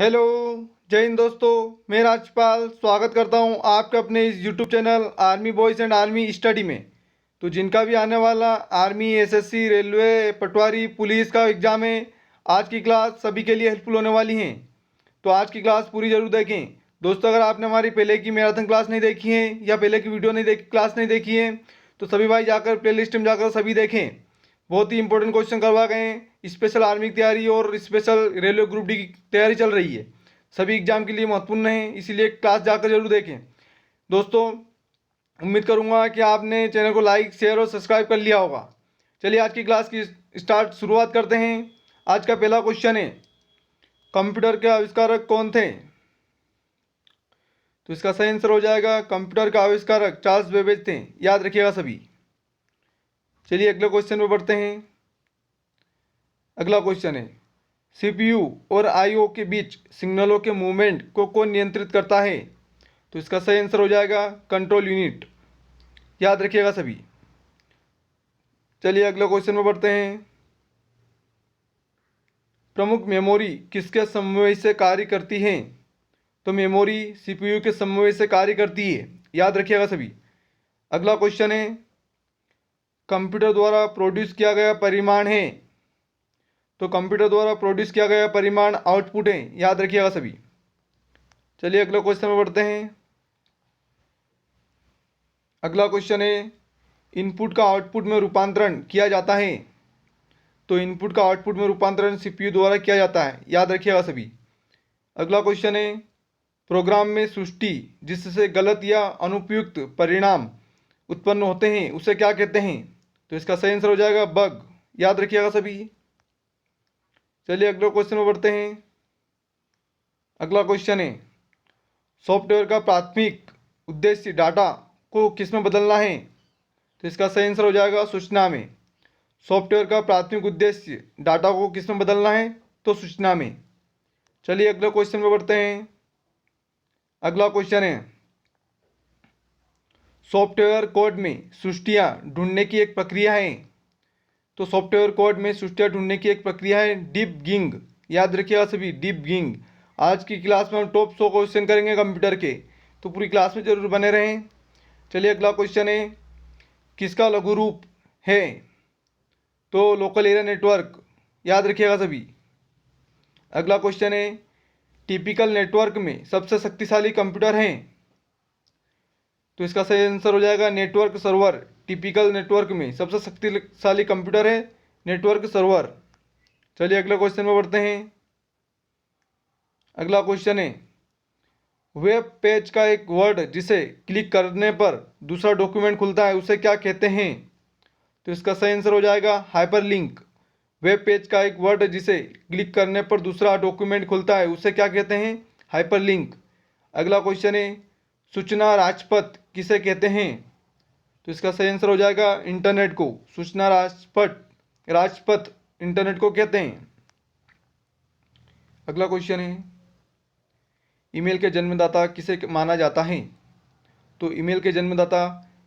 Hello. जय हिंद दोस्तों। मैं राजपाल स्वागत करता हूं आपके अपने इस YouTube channel army boys and army study में। तो जिनका भी आने वाला आर्मी, एसएससी, रेलवे, पटवारी, पुलिस का एग्ज़ाम है, आज की क्लास सभी के लिए हेल्पफुल होने वाली हैं। तो आज की क्लास पूरी ज़रूर देखें। दोस्तों, अगर आपने हमारी पहले की मैराथन क्लास नहीं देखी है या पहले की वीडियो नहीं देखी, क्लास नहीं देखी है, तो सभी भाई जाकर प्लेलिस्ट में जाकर सभी देखें। बहुत ही इंपॉर्टेंट क्वेश्चन करवा गए हैं। स्पेशल आर्मी की तैयारी और स्पेशल रेलवे ग्रुप डी की तैयारी चल रही है। सभी एग्जाम के लिए महत्वपूर्ण है, इसीलिए क्लास जाकर जरूर देखें। दोस्तों, उम्मीद करूंगा कि आपने चैनल को लाइक, शेयर और सब्सक्राइब कर लिया होगा। चलिए आज की क्लास की शुरुआत करते हैं। आज का पहला क्वेश्चन है, कंप्यूटर के आविष्कारक कौन थे? तो इसका सही आंसर हो जाएगा कंप्यूटर का आविष्कारक चार्ल्स बेबेज थे। याद रखिएगा सभी। चलिए अगले क्वेश्चन में बढ़ते हैं। अगला क्वेश्चन है, सीपीयू और आईओ के बीच सिग्नलों के मूवमेंट को कौन नियंत्रित करता है? तो इसका सही आंसर हो जाएगा कंट्रोल यूनिट। याद रखिएगा सभी। चलिए अगले क्वेश्चन में बढ़ते हैं। प्रमुख मेमोरी किसके समन्वय से कार्य करती है? तो मेमोरी सीपीयू के समन्वय से कार्य करती है। याद रखिएगा सभी। अगला क्वेश्चन है, कंप्यूटर द्वारा प्रोड्यूस किया गया परिमाण है। तो कंप्यूटर द्वारा प्रोड्यूस किया गया परिमाण आउटपुट है। याद रखिएगा सभी। चलिए अगले क्वेश्चन में बढ़ते हैं। अगला क्वेश्चन है, इनपुट का आउटपुट में रूपांतरण किया जाता है। तो इनपुट का आउटपुट में रूपांतरण सीपीयू द्वारा किया जाता है। याद रखिएगा सभी। अगला क्वेश्चन है, प्रोग्राम में त्रुटि जिससे गलत या अनुपयुक्त परिणाम उत्पन्न होते हैं उसे क्या कहते हैं? तो इसका सही आंसर हो जाएगा बग। याद रखिएगा सभी। चलिए अगले क्वेश्चन में बढ़ते हैं। अगला क्वेश्चन है, सॉफ्टवेयर का प्राथमिक उद्देश्य डाटा को किस में बदलना है? तो इसका सही आंसर हो जाएगा सूचना में। सॉफ्टवेयर का प्राथमिक उद्देश्य डाटा को किस में बदलना है? तो सूचना में। चलिए अगले क्वेश्चन में बढ़ते हैं। अगला क्वेश्चन है, सॉफ्टवेयर कोड में त्रुटियां ढूंढने की एक प्रक्रिया है। तो सॉफ्टवेयर कोड में त्रुटियां ढूंढने की एक प्रक्रिया है डिबगिंग। याद रखिएगा सभी, डिबगिंग। आज की क्लास में हम टॉप 100 क्वेश्चन करेंगे कंप्यूटर के, तो पूरी क्लास में जरूर बने रहें। चलिए अगला क्वेश्चन है, किसका लघु रूप है? तो लोकल एरिया नेटवर्क। याद रखिएगा सभी। अगला क्वेश्चन है, टिपिकल नेटवर्क में सबसे शक्तिशाली कंप्यूटर हैं। तो इसका सही आंसर हो जाएगा नेटवर्क सर्वर। टिपिकल नेटवर्क में सबसे शक्तिशाली कंप्यूटर है नेटवर्क सर्वर। चलिए अगले क्वेश्चन में बढ़ते हैं। अगला क्वेश्चन है, वेब पेज का एक वर्ड जिसे क्लिक करने पर दूसरा डॉक्यूमेंट खुलता है उसे क्या कहते हैं? तो इसका सही आंसर हो जाएगा हाइपरलिंक। वेब पेज का एक वर्ड जिसे क्लिक करने पर दूसरा डॉक्यूमेंट खुलता है उसे क्या कहते हैं? हाइपरलिंक। अगला क्वेश्चन है, सूचना राजपथ किसे कहते हैं? तो इसका सही आंसर हो जाएगा इंटरनेट को। सूचना राजपथ इंटरनेट को कहते हैं। अगला क्वेश्चन है, ईमेल के जन्मदाता किसे माना जाता है? तो ईमेल के जन्मदाता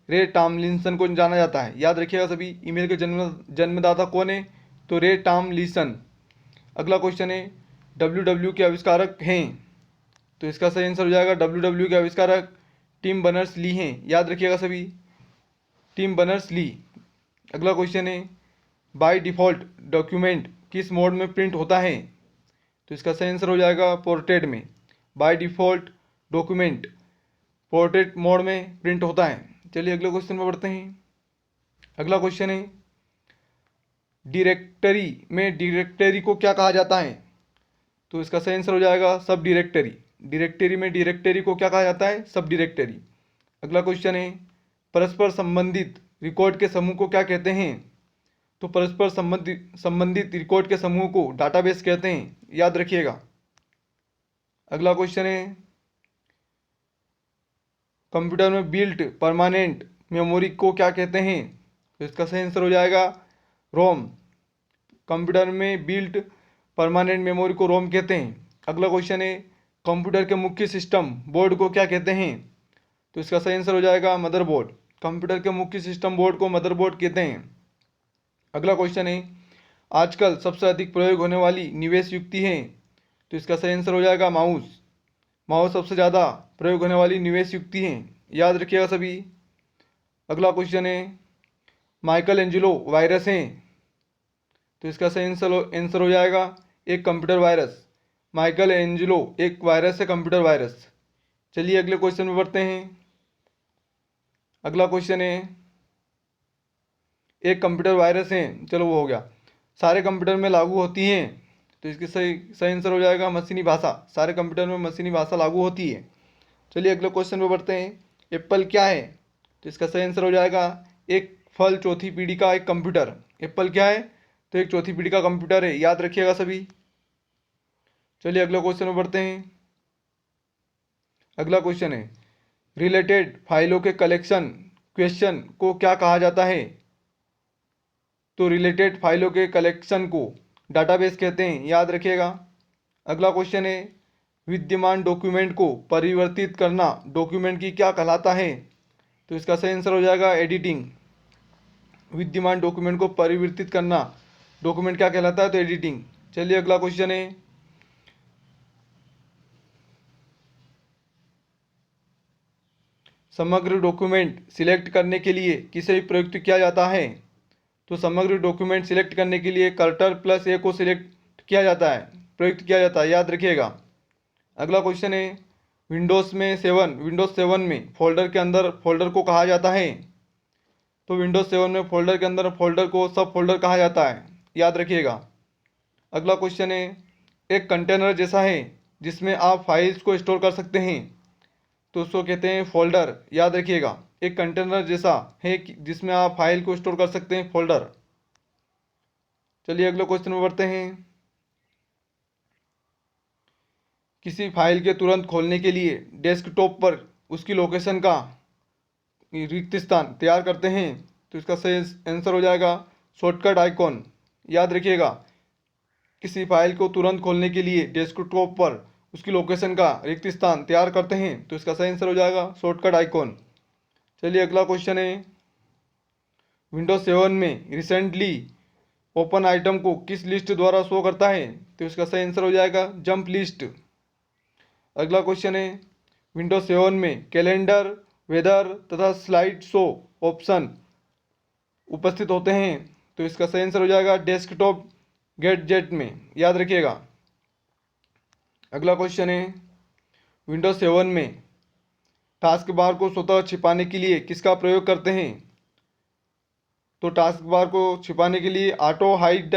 रे टॉमलिंसन को जाना जाता है। याद रखिएगा सभी, ईमेल के जन्मदाता कौन है? तो रे टॉमलिंसन। अगला क्वेश्चन है, डब्ल्यू के आविष्कारक हैं। तो इसका सही आंसर हो जाएगा डब्ल्यू के आविष्कारक टिम बर्नर्स ली हैं। याद रखिएगा सभी, टिम बर्नर्स ली। अगला क्वेश्चन है, बाय डिफ़ॉल्ट डॉक्यूमेंट किस मोड में प्रिंट होता है? तो इसका सही आंसर हो जाएगा पोर्ट्रेट में। By default document portrait mode में प्रिंट होता है। चलिए अगले क्वेश्चन में बढ़ते हैं। अगला क्वेश्चन है, डायरेक्टरी को क्या कहा जाता है? तो इसका सही आंसर हो जाएगा सब डायरेक्टरी। डायरेक्टरी में डायरेक्टरी को क्या कहा जाता है? सब डायरेक्टरी। अगला क्वेश्चन है, परस्पर संबंधित रिकॉर्ड के समूह को क्या कहते हैं? तो परस्पर संबंधित रिकॉर्ड के समूह को डाटाबेस कहते हैं। याद रखिएगा। अगला क्वेश्चन है, कंप्यूटर में बिल्ट परमानेंट मेमोरी को क्या कहते हैं? तो इसका सही आंसर हो जाएगा रोम। कंप्यूटर में बिल्ट परमानेंट मेमोरी को रोम कहते हैं। अगला क्वेश्चन है, कंप्यूटर के मुख्य सिस्टम बोर्ड को क्या कहते हैं? तो इसका सही आंसर हो जाएगा मदरबोर्ड। कंप्यूटर के मुख्य सिस्टम बोर्ड को मदरबोर्ड कहते हैं। अगला क्वेश्चन है, आजकल सबसे अधिक प्रयोग होने वाली निवेश युक्ति है। तो इसका सही आंसर हो जाएगा माउस। माउस सबसे ज़्यादा प्रयोग होने वाली निवेश युक्ति हैं, याद रखिएगा सभी। अगला क्वेश्चन है, माइकल एंजेलो वायरस हैं, तो इसका सही आंसर हो जाएगा एक कंप्यूटर वायरस। माइकल एंजेलो एक वायरस है, कंप्यूटर वायरस। चलिए अगले क्वेश्चन में बढ़ते हैं। अगला क्वेश्चन है, एक कंप्यूटर वायरस है, चलो वो हो गया, सारे कंप्यूटर में लागू होती हैं, तो इसकी सही सही आंसर हो जाएगा मशीनी भाषा। सारे कंप्यूटर में मशीनी भाषा लागू होती है। चलिए अगले क्वेश्चन में बढ़ते हैं। एप्पल क्या है, तो इसका सही आंसर हो जाएगा एक फल चौथी पीढ़ी का एक कंप्यूटर। एप्पल क्या है, तो एक चौथी पीढ़ी का कंप्यूटर है, याद रखिएगा सभी। चलिए अगले क्वेश्चन में बढ़ते हैं। अगला क्वेश्चन है, रिलेटेड फाइलों के कलेक्शन क्वेश्चन को क्या कहा जाता है, तो रिलेटेड फाइलों के कलेक्शन को डाटाबेस कहते हैं, याद रखिएगा। अगला क्वेश्चन है, विद्यमान डॉक्यूमेंट को परिवर्तित करना डॉक्यूमेंट की क्या कहलाता है, तो इसका सही आंसर हो जाएगा एडिटिंग। विद्यमान डॉक्यूमेंट को परिवर्तित करना डॉक्यूमेंट क्या कहलाता है, तो एडिटिंग। चलिए अगला क्वेश्चन है, समग्र डॉक्यूमेंट सिलेक्ट करने के लिए किसे प्रयुक्त किया जाता है, तो समग्र डॉक्यूमेंट सिलेक्ट करने के लिए कर्टर+A को सिलेक्ट किया जाता है, प्रयुक्त किया जाता है, याद रखिएगा। अगला क्वेश्चन है, विंडोज़ 7 में फोल्डर के अंदर फोल्डर को कहा जाता है, तो विंडोज़ 7 में फोल्डर के अंदर फोल्डर को सब फोल्डर कहा जाता है, याद रखिएगा। अगला क्वेश्चन है, एक कंटेनर जैसा है जिसमें आप फाइल्स को स्टोर कर सकते हैं, तो उसको कहते हैं फोल्डर, याद रखिएगा। एक कंटेनर जैसा है जिसमें आप फाइल को स्टोर कर सकते हैं, फोल्डर। चलिए अगले क्वेश्चन में बढ़ते हैं। किसी फाइल के तुरंत खोलने के लिए डेस्कटॉप पर उसकी लोकेशन का रिक्त स्थान तैयार करते हैं, तो इसका सही आंसर हो जाएगा शॉर्टकट आइकॉन, याद रखिएगा। किसी फाइल को तुरंत खोलने के लिए डेस्कटॉप पर उसकी लोकेशन का रिक्त स्थान तैयार करते हैं, तो इसका सही आंसर हो जाएगा शॉर्टकट आइकॉन। चलिए अगला क्वेश्चन है, विंडोज 7 में रिसेंटली ओपन आइटम को किस लिस्ट द्वारा शो करता है, तो इसका सही आंसर हो जाएगा जंप लिस्ट। अगला क्वेश्चन है, विंडोज 7 में कैलेंडर, वेदर तथा स्लाइड शो ऑप्शन उपस्थित होते हैं, तो इसका सही आंसर हो जाएगा डेस्कटॉप गैजेट में, याद रखिएगा। अगला क्वेश्चन है, विंडोज 7 में टास्क बार को स्वतः छिपाने के लिए किसका प्रयोग करते हैं, तो टास्क बार को छिपाने के लिए auto hide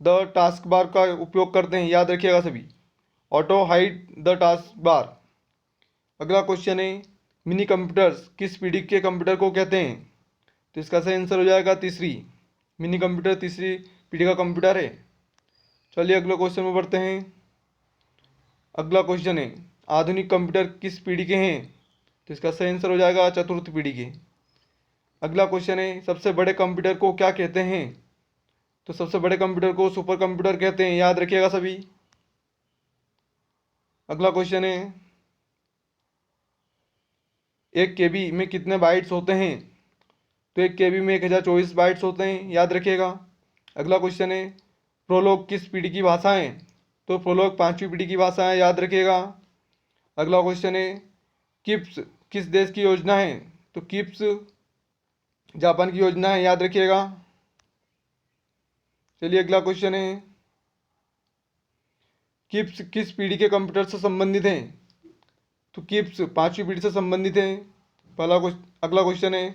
the task bar का उपयोग करते हैं, याद रखिएगा सभी। Auto hide the task bar. अगला क्वेश्चन है, मिनी कंप्यूटर्स किस पीढ़ी के कंप्यूटर को कहते हैं, तो इसका सही आंसर हो जाएगा तीसरी। मिनी कंप्यूटर तीसरी पीढ़ी का कंप्यूटर है। चलिए अगले क्वेश्चन में बढ़ते हैं। अगला क्वेश्चन है, आधुनिक कंप्यूटर किस पीढ़ी के हैं, तो इसका सही आंसर हो जाएगा चतुर्थ पीढ़ी के। अगला क्वेश्चन है, सबसे बड़े कंप्यूटर को क्या कहते हैं, तो सबसे बड़े कंप्यूटर को सुपर कंप्यूटर कहते हैं, याद रखिएगा सभी। अगला क्वेश्चन है, एक केबी में कितने बाइट्स होते हैं, तो एक केबी में 1024 बाइट्स होते हैं, याद रखिएगा। अगला क्वेश्चन है, प्रोलॉग किस पीढ़ी की भाषा है, तो प्रोलॉग 5वीं पीढ़ी की भाषा है, याद रखिएगा। अगला क्वेश्चन है, किप्स किस देश की योजना है, तो किप्स जापान की योजना है, याद रखिएगा। चलिए अगला क्वेश्चन है, किप्स किस पीढ़ी के कंप्यूटर से संबंधित हैं, तो किप्स 5वीं पीढ़ी से संबंधित हैं। अगला क्वेश्चन है,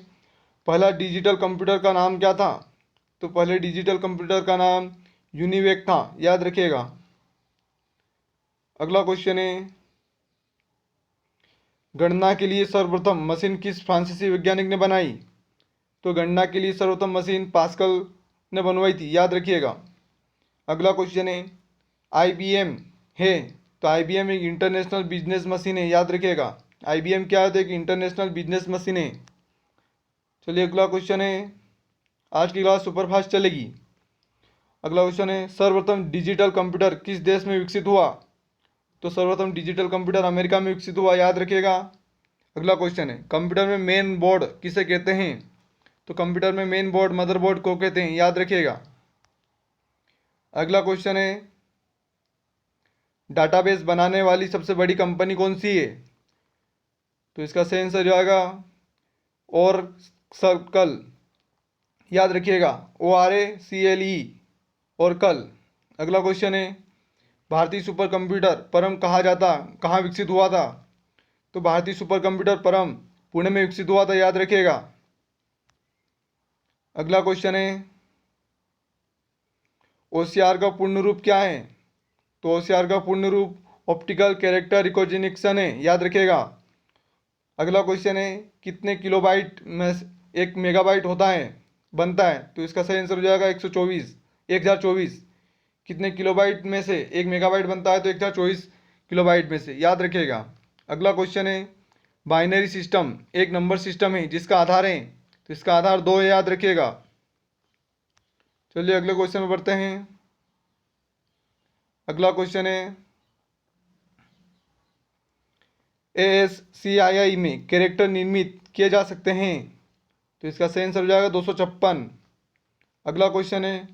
पहला डिजिटल कंप्यूटर का नाम क्या था, तो पहले डिजिटल कंप्यूटर का नाम यूनिवेक था, याद रखिएगा। अगला क्वेश्चन है, गणना के लिए सर्वप्रथम मशीन किस फ्रांसीसी वैज्ञानिक ने बनाई, तो गणना के लिए सर्वप्रथम मशीन पास्कल ने बनवाई थी, याद रखिएगा। अगला क्वेश्चन है, IBM है, तो IBM एक इंटरनेशनल बिजनेस मशीन है, याद रखिएगा। IBM क्या है, तो एक इंटरनेशनल बिजनेस मशीन है। चलिए अगला क्वेश्चन है, आज की क्लास सुपरफास्ट चलेगी। अगला क्वेश्चन है, सर्वप्रथम डिजिटल कंप्यूटर किस देश में विकसित हुआ, तो सर्वप्रथम डिजिटल कंप्यूटर अमेरिका में विकसित हुआ, याद रखिएगा। अगला क्वेश्चन है, कंप्यूटर में मेन बोर्ड किसे कहते हैं, तो कंप्यूटर में मेन बोर्ड मदरबोर्ड को कहते हैं, याद रखिएगा। अगला क्वेश्चन है, डाटाबेस बनाने वाली सबसे बड़ी कंपनी कौन सी है? तो इसका सही आंसर जो आएगा और सर्कल, याद रखिएगा, ORACLE और कल। अगला क्वेश्चन है, भारतीय सुपर कंप्यूटर परम कहाँ विकसित हुआ था? तो भारतीय सुपर कंप्यूटर परम पुणे में विकसित हुआ था, याद रखिएगा। अगला क्वेश्चन है, OCR का पूर्ण रूप क्या है? तो OCR का पूर्ण रूप ऑप्टिकल कैरेक्टर रिकॉग्निशन है, याद रखिएगा। अगला क्वेश्चन है, कितने किलोबाइट में एक मेगाबाइट बनता है? तो इसका सही आंसर हो जाएगा 1024। कितने किलोबाइट में से एक मेगाबाइट बनता है? तो 1024 किलोबाइट में से, याद रखिएगा। अगला क्वेश्चन है, बाइनरी सिस्टम एक नंबर सिस्टम है जिसका आधार है? तो इसका आधार 2 है, याद रखिएगा। चलिए अगले क्वेश्चन में बढ़ते हैं। अगला क्वेश्चन है, ASCII में कैरेक्टर निर्मित किए जा सकते हैं? तो इसका सही आंसर हो जाएगा 256। अगला क्वेश्चन है,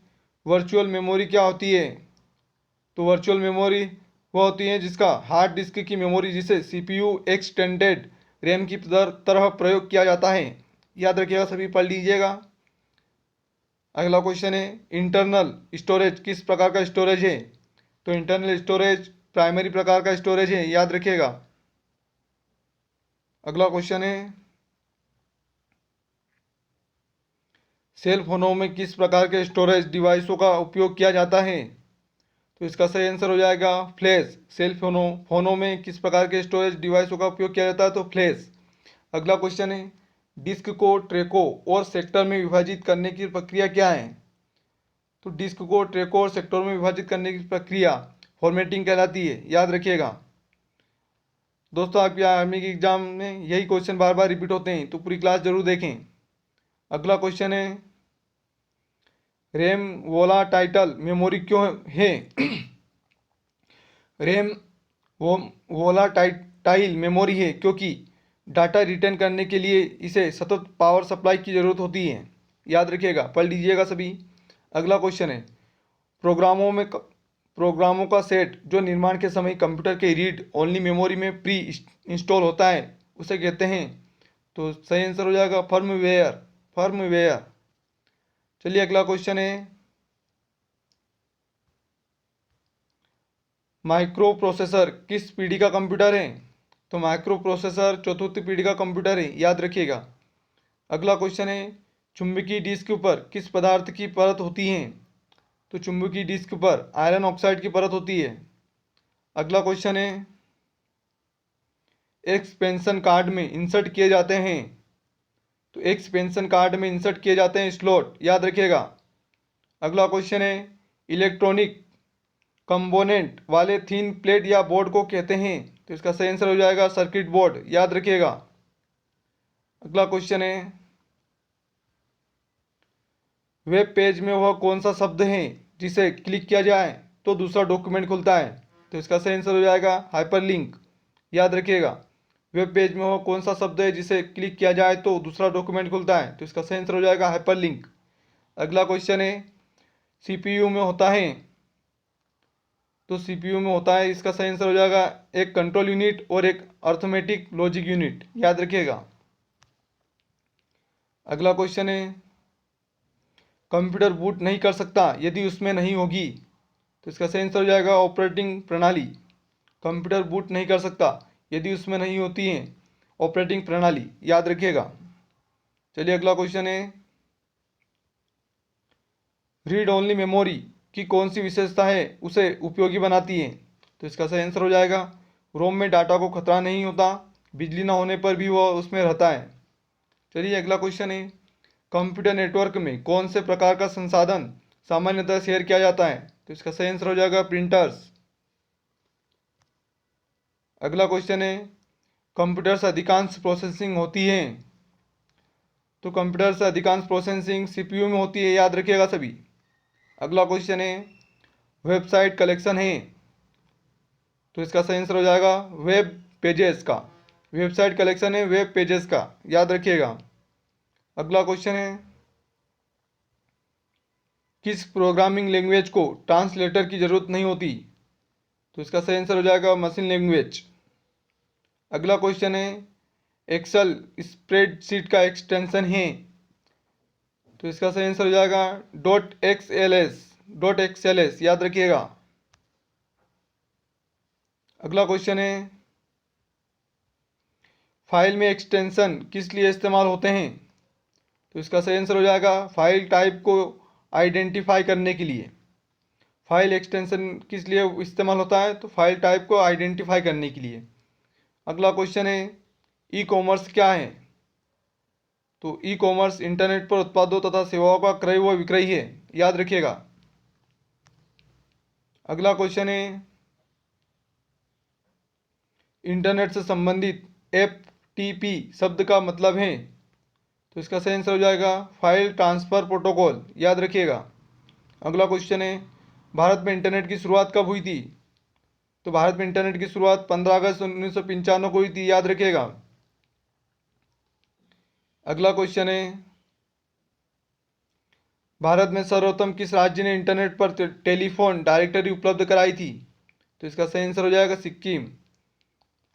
वर्चुअल मेमोरी क्या होती है? तो वर्चुअल मेमोरी वह होती है जिसका हार्ड डिस्क की मेमोरी, जिसे CPU एक्सटेंडेड रैम की तरह प्रयोग किया जाता है, याद रखिएगा, सभी पढ़ लीजिएगा। अगला क्वेश्चन है, इंटरनल स्टोरेज किस प्रकार का स्टोरेज है? तो इंटरनल स्टोरेज प्राइमरी प्रकार का स्टोरेज है, याद रखिएगा। अगला क्वेश्चन है, सेल फोनों में किस प्रकार के स्टोरेज डिवाइसों का उपयोग किया जाता है? तो इसका सही आंसर हो जाएगा फ्लैश। सेल फोनों में किस प्रकार के स्टोरेज डिवाइसों का उपयोग किया जाता है? तो फ्लैश। अगला क्वेश्चन है, डिस्क को ट्रैकों और सेक्टर में विभाजित करने की प्रक्रिया क्या है? तो डिस्क को ट्रैकों और सेक्टर में विभाजित करने की प्रक्रिया फॉर्मेटिंग कहलाती है, याद रखिएगा। दोस्तों, आपके आर्मी के एग्जाम में यही क्वेश्चन बार बार रिपीट होते हैं, तो पूरी क्लास जरूर देखें। अगला क्वेश्चन है, रैम वोलाटाइल मेमोरी क्यों है? रैम वो वोलाटाइल मेमोरी है क्योंकि डाटा रिटर्न करने के लिए इसे सतत पावर सप्लाई की ज़रूरत होती है, याद रखिएगा, पढ़ लीजिएगा सभी। अगला क्वेश्चन है, प्रोग्रामों का सेट जो निर्माण के समय कंप्यूटर के रीड ओनली मेमोरी में प्री इंस्टॉल होता है, उसे कहते हैं? तो सही आंसर हो जाएगा फर्मवेयर। चलिए अगला क्वेश्चन है, माइक्रो प्रोसेसर किस पीढ़ी का कंप्यूटर है? तो माइक्रो प्रोसेसर चतुर्थ पीढ़ी का कंप्यूटर है, याद रखिएगा। अगला क्वेश्चन है, चुंबकीय डिस्क पर किस पदार्थ की परत होती है? तो चुंबकीय डिस्क पर आयरन ऑक्साइड की परत होती है। अगला क्वेश्चन है, एक्सपेंशन कार्ड में इंसर्ट किए जाते हैं? तो एक्सपेंशन कार्ड में इंसर्ट किए जाते हैं स्लॉट, याद रखिएगा। अगला क्वेश्चन है, इलेक्ट्रॉनिक कंपोनेंट वाले थिन प्लेट या बोर्ड को कहते हैं? तो इसका सही आंसर हो जाएगा सर्किट बोर्ड, याद रखिएगा। अगला क्वेश्चन है, वेब पेज में वह कौन सा शब्द है जिसे क्लिक किया जाए तो दूसरा डॉक्यूमेंट खुलता है? तो इसका सही आंसर हो जाएगा हाइपरलिंक, याद रखिएगा। वेब पेज में वह कौन सा शब्द है जिसे क्लिक किया जाए तो दूसरा डॉक्यूमेंट खुलता है? तो इसका सही आंसर हो जाएगा हाइपरलिंक। अगला क्वेश्चन है, CPU में होता है? तो CPU में होता है, इसका सही आंसर हो जाएगा एक कंट्रोल यूनिट और एक अर्थमेटिक लॉजिक यूनिट, याद रखिएगा। अगला क्वेश्चन है, कंप्यूटर बूट नहीं कर सकता यदि उसमें नहीं होगी? तो इसका सही आंसर हो जाएगा ऑपरेटिंग प्रणाली। कंप्यूटर बूट नहीं कर सकता यदि उसमें नहीं होती है ऑपरेटिंग प्रणाली, याद रखिएगा। चलिए अगला क्वेश्चन है, रीड ओनली मेमोरी की कौन सी विशेषता है उसे उपयोगी बनाती है? तो इसका सही आंसर हो जाएगा रोम में डाटा को खतरा नहीं होता, बिजली ना होने पर भी वह उसमें रहता है। चलिए अगला क्वेश्चन है, कंप्यूटर नेटवर्क में कौन से प्रकार का संसाधन सामान्यतः शेयर किया जाता है? तो इसका सही आंसर हो जाएगा प्रिंटर्स। अगला क्वेश्चन है, कंप्यूटर से अधिकांश प्रोसेसिंग होती है? तो कंप्यूटर से अधिकांश प्रोसेसिंग CPU में होती है, याद रखिएगा सभी। अगला क्वेश्चन है, वेबसाइट कलेक्शन है? तो इसका सही आंसर हो जाएगा वेब पेजेस का। वेबसाइट कलेक्शन है वेब पेजेस का, याद रखिएगा। अगला क्वेश्चन है, किस प्रोग्रामिंग लैंग्वेज को ट्रांसलेटर की ज़रूरत नहीं होती? तो इसका सही आंसर हो जाएगा मशीन लैंग्वेज। अगला क्वेश्चन है एक्सेल स्प्रेडशीट का एक्सटेंशन है, तो इसका सही आंसर हो जाएगा .xls याद रखिएगा। अगला क्वेश्चन है फाइल में एक्सटेंशन किस लिए इस्तेमाल होते हैं, तो इसका सही आंसर हो जाएगा फाइल टाइप को आइडेंटिफाई करने के लिए। फाइल एक्सटेंशन किस लिए इस्तेमाल होता है, तो फाइल टाइप को आइडेंटिफाई करने के लिए। अगला क्वेश्चन है ई कॉमर्स क्या है, तो ई कॉमर्स इंटरनेट पर उत्पादों तथा सेवाओं का क्रय व विक्रय है, याद रखिएगा। अगला क्वेश्चन है इंटरनेट से संबंधित एफटीपी शब्द का मतलब है, तो इसका सही आंसर हो जाएगा फाइल ट्रांसफ़र प्रोटोकॉल, याद रखिएगा। अगला क्वेश्चन है भारत में इंटरनेट की शुरुआत कब हुई थी, तो भारत में इंटरनेट की शुरुआत 15 अगस्त 1995 को हुई थी, याद रखिएगा। अगला क्वेश्चन है भारत में सर्वप्रथम किस राज्य ने इंटरनेट पर टेलीफोन डायरेक्टरी उपलब्ध कराई थी, तो इसका सही आंसर हो जाएगा सिक्किम।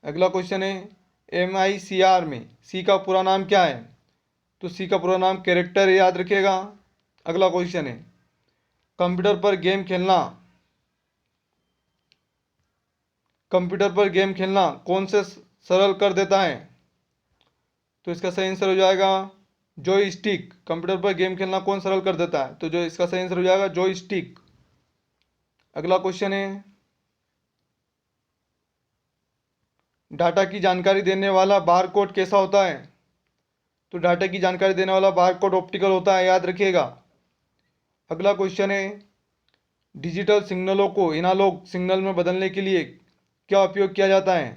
अगला क्वेश्चन है MICR में सी का पूरा नाम क्या है, तो सी का पूरा नाम कैरेक्टर है, याद रखिएगा। अगला क्वेश्चन है कंप्यूटर पर गेम खेलना कौन से सरल कर देता है, तो इसका सही आंसर हो जाएगा जॉयस्टिक। कंप्यूटर पर गेम खेलना कौन सरल कर देता है, तो जो इसका सही आंसर हो जाएगा जॉयस्टिक। अगला क्वेश्चन है डाटा की जानकारी देने वाला बार कोड कैसा होता है, तो डाटा की जानकारी देने वाला बार कोड ऑप्टिकल होता है, याद रखिएगा। अगला क्वेश्चन है डिजिटल सिग्नलों को एनालॉग सिग्नल में बदलने के लिए क्या उपयोग किया जाता है,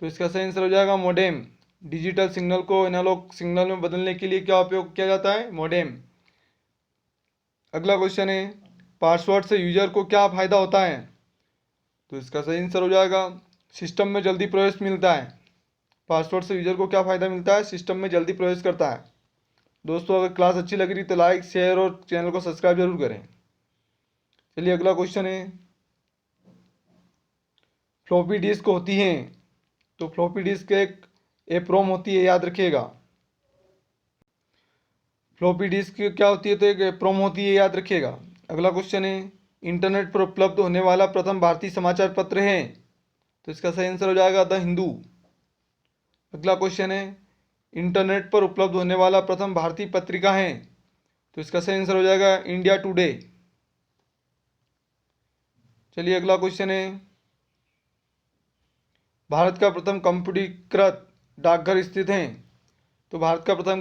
तो इसका सही आंसर हो जाएगा मोडेम। डिजिटल सिग्नल को एनालॉग सिग्नल में बदलने के लिए क्या उपयोग किया जाता है, मोडेम। अगला क्वेश्चन है पासवर्ड से यूजर को क्या फ़ायदा होता है, तो इसका सही आंसर हो जाएगा सिस्टम में जल्दी प्रवेश मिलता है। पासवर्ड से यूजर को क्या फ़ायदा मिलता है, सिस्टम में जल्दी प्रवेश करता है। दोस्तों अगर क्लास अच्छी लग रही तो लाइक शेयर और चैनल को सब्सक्राइब जरूर करें। चलिए अगला क्वेश्चन है फ्लॉपी डिस्क होती हैं, तो फ्लॉपी डिस्क एक एप्रोम होती है, याद रखिएगा। फ्लॉपी डिस्क क्या होती है, तो एक एप्रोम होती है, याद रखिएगा। अगला क्वेश्चन है इंटरनेट पर उपलब्ध होने वाला प्रथम भारतीय समाचार पत्र है, तो इसका सही आंसर हो जाएगा द हिंदू। अगला क्वेश्चन है इंटरनेट पर उपलब्ध होने वाला प्रथम भारतीय पत्रिका है, तो इसका सही आंसर हो जाएगा इंडिया टुडे। चलिए अगला क्वेश्चन है भारत का प्रथम कंप्यूटरीकृत डाकघर स्थित है, तो भारत का प्रथम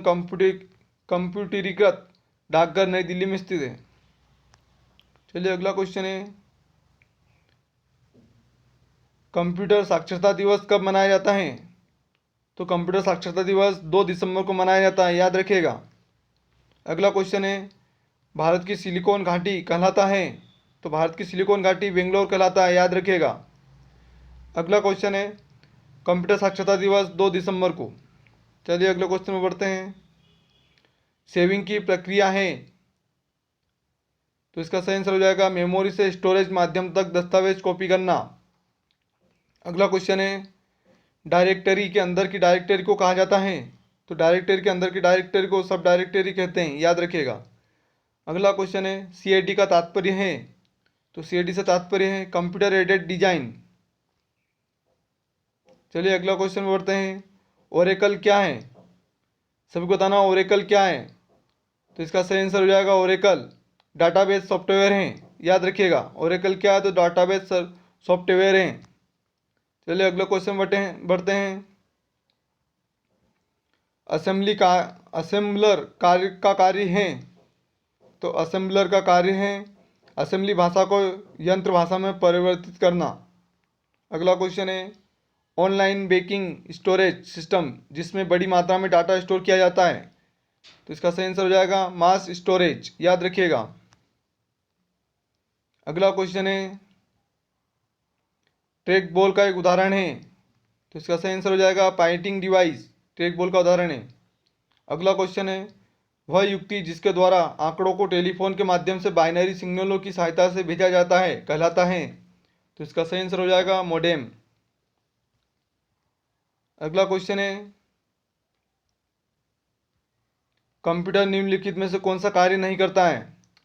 कंप्यूटरीकृत डाकघर नई दिल्ली में स्थित है। चलिए अगला क्वेश्चन है कंप्यूटर साक्षरता दिवस कब मनाया जाता है, तो कंप्यूटर साक्षरता दिवस 2 दिसंबर को मनाया जाता है, याद रखिएगा। अगला क्वेश्चन है भारत की सिलिकॉन घाटी कहलाता है, तो भारत की सिलिकॉन घाटी बेंगलोर कहलाता है, याद रखिएगा। अगला क्वेश्चन है कंप्यूटर साक्षरता दिवस 2 दिसंबर को। चलिए अगले क्वेश्चन में बढ़ते हैं सेविंग की प्रक्रिया है, तो इसका सही आंसर हो जाएगा मेमोरी से स्टोरेज माध्यम तक दस्तावेज कॉपी करना। अगला क्वेश्चन है डायरेक्टरी के अंदर की डायरेक्टरी को कहा जाता है, तो डायरेक्टरी के अंदर की डायरेक्टरी को सब डायरेक्टरी कहते हैं, याद रखिएगा। अगला क्वेश्चन है CID का तात्पर्य है, तो CID से तात्पर्य है कंप्यूटर एडेड डिजाइन। चलिए अगला क्वेश्चन में बढ़ते हैं ओरेकल क्या है, सभी को बताना ओरेकल क्या है, तो इसका सही आंसर हो जाएगा ओरेकल डाटाबेस सॉफ्टवेयर है, याद रखिएगा। ओरेकल क्या है, तो डाटाबेस सॉफ्टवेयर है। चलिए अगले क्वेश्चन बढ़ते हैं असेंबलर कार्य है, तो असेंबलर का कार्य है असेंबली भाषा को यंत्र भाषा में परिवर्तित करना। अगला क्वेश्चन है ऑनलाइन बेकिंग स्टोरेज सिस्टम जिसमें बड़ी मात्रा में डाटा स्टोर किया जाता है, तो इसका सही आंसर हो जाएगा मास स्टोरेज, याद रखिएगा। अगला क्वेश्चन है ट्रैक बॉल का एक उदाहरण है, तो इसका सही आंसर हो जाएगा पाइंटिंग डिवाइस ट्रैक बॉल का उदाहरण है। अगला क्वेश्चन है वह युक्ति जिसके द्वारा आंकड़ों को टेलीफोन के माध्यम से बाइनरी सिग्नलों की सहायता से भेजा जाता है कहलाता है, तो इसका सही आंसर हो जाएगा मोडेम। अगला क्वेश्चन है, कंप्यूटर निम्नलिखित में से कौन सा कार्य नहीं करता है?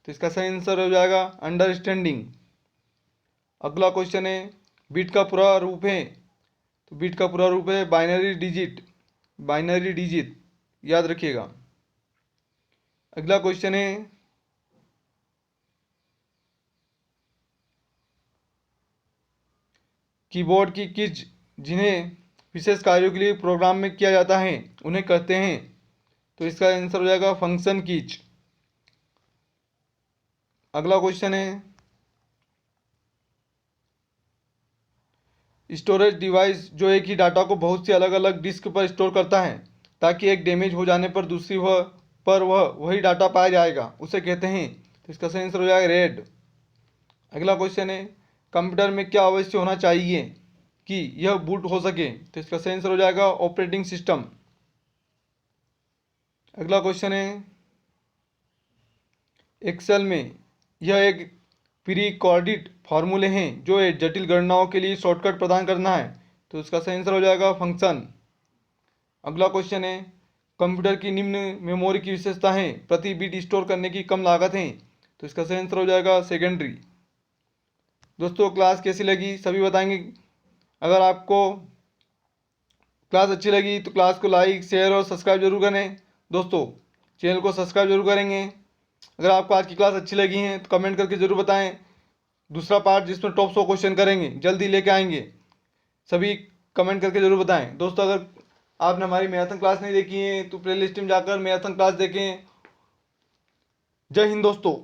तो इसका सही आंसर हो जाएगा अंडरस्टैंडिंग। अगला क्वेश्चन है, बिट का पूरा रूप है? तो बिट का पूरा रूप है बाइनरी डिजिट। बाइनरी डिजिट याद रखिएगा। अगला क्वेश्चन है, कीबोर्ड की कीज जिन्हें विशेष कार्यों के लिए प्रोग्राम में किया जाता है उन्हें कहते हैं? तो इसका आंसर हो जाएगा फंक्शन कीज। अगला क्वेश्चन है, स्टोरेज डिवाइस जो एक ही डाटा को बहुत सी अलग अलग डिस्क पर स्टोर करता है ताकि एक डैमेज हो जाने पर दूसरी वही डाटा पाया जाएगा, उसे कहते हैं? तो इसका सही आंसर हो जाएगा रेड। अगला क्वेश्चन है, कंप्यूटर में क्या अवश्य होना चाहिए कि यह बूट हो सके? तो इसका सही आंसर हो जाएगा ऑपरेटिंग सिस्टम। अगला क्वेश्चन है, एक्सेल में यह एक प्री कोऑर्डिनेट फार्मूले हैं जो एक जटिल गणनाओं के लिए शॉर्टकट प्रदान करना है? तो इसका सही आंसर हो जाएगा फंक्शन। अगला क्वेश्चन है, कंप्यूटर की निम्न मेमोरी की विशेषता है? प्रति बिट स्टोर करने की कम लागत है? तो इसका सही आंसर हो जाएगा सेकेंडरी। दोस्तों क्लास कैसी लगी सभी बताएंगे। अगर आपको क्लास अच्छी लगी तो क्लास को लाइक शेयर और सब्सक्राइब जरूर करें। दोस्तों चैनल को सब्सक्राइब जरूर करेंगे। अगर आपको आज की क्लास अच्छी लगी है तो कमेंट करके ज़रूर बताएं। दूसरा पार्ट जिसमें टॉप 100 क्वेश्चन करेंगे जल्दी लेके आएंगे, सभी कमेंट करके ज़रूर बताएं। दोस्तों अगर आपने हमारी मैराथन क्लास नहीं देखी है तो प्ले लिस्ट में जाकर मैराथन क्लास देखें। जय हिंद दोस्तों।